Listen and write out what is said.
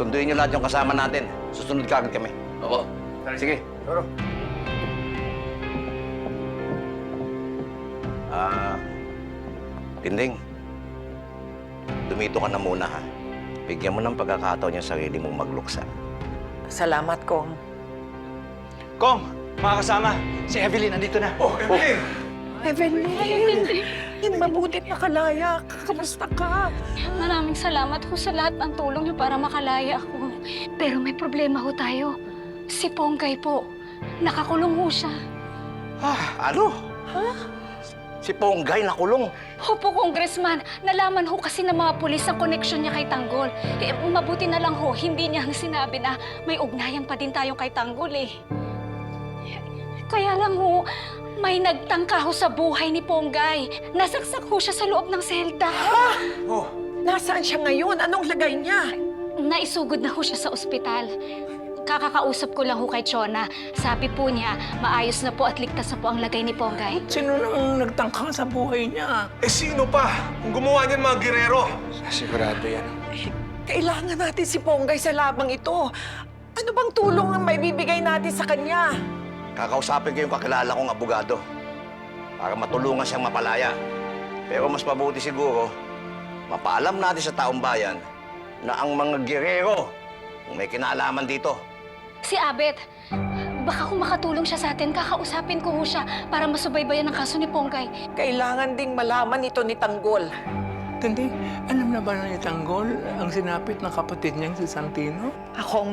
Sunduin niyo lahat yung kasama natin. Susunod ka agad kami. Opo. Sige. Toro. Tinding. Dumito ka na muna, ha? Bigyan mo ng pagkakataon yung sarili mong magluksa. Salamat, Kong. Kong, mga kasama, si Evelyn nandito na. Oh, Evelyn! Evelyn! Mabutit na kalaya. Kamusta ka? Maraming salamat ho sa lahat ng tulong niyo para makalaya ako. Pero may problema ho tayo. Si Ponggay po. Nakakulong ho siya. Ano? Si Ponggay nakulong. Opo, Congressman. Nalaman ho kasi ng mga pulis ang koneksyon niya kay Tanggol. Mabuti na lang ho, hindi niya sinabi na may ugnayan pa din tayo kay Tanggol eh. Kaya lang ho, may nagtangka ho sa buhay ni Ponggay. Nasaksak ho siya sa loob ng selda. Oh, Nasaan siya ngayon? Anong lagay niya? Naisugod na ho siya sa ospital. Kakakausap ko lang ho kay Chona. Sabi po niya, maayos na po at ligtas na po ang lagay ni Ponggay. Sino nang nagtangka sa buhay niya? eh sino pa? Kung gumawa niyan mga girero. Sigurado yan. Kailangan natin si Ponggay sa labang ito. Ano bang tulong ang maibibigay natin sa kanya? Kakausapin ko yung kakilala kong abogado para matulungan siyang mapalaya. Pero mas mabuti siguro, mapaalam natin sa taong bayan na ang mga gerero kung may kinalaman dito. Si Abet, baka kung makatulong siya sa atin, kakausapin ko ho siya para masubaybayan ang kaso ni Ponggay. Kailangan ding malaman ito ni Tanggol. Tindi, alam na ba ni Tanggol ang sinapit ng kapatid niyang si Santino? Ako ang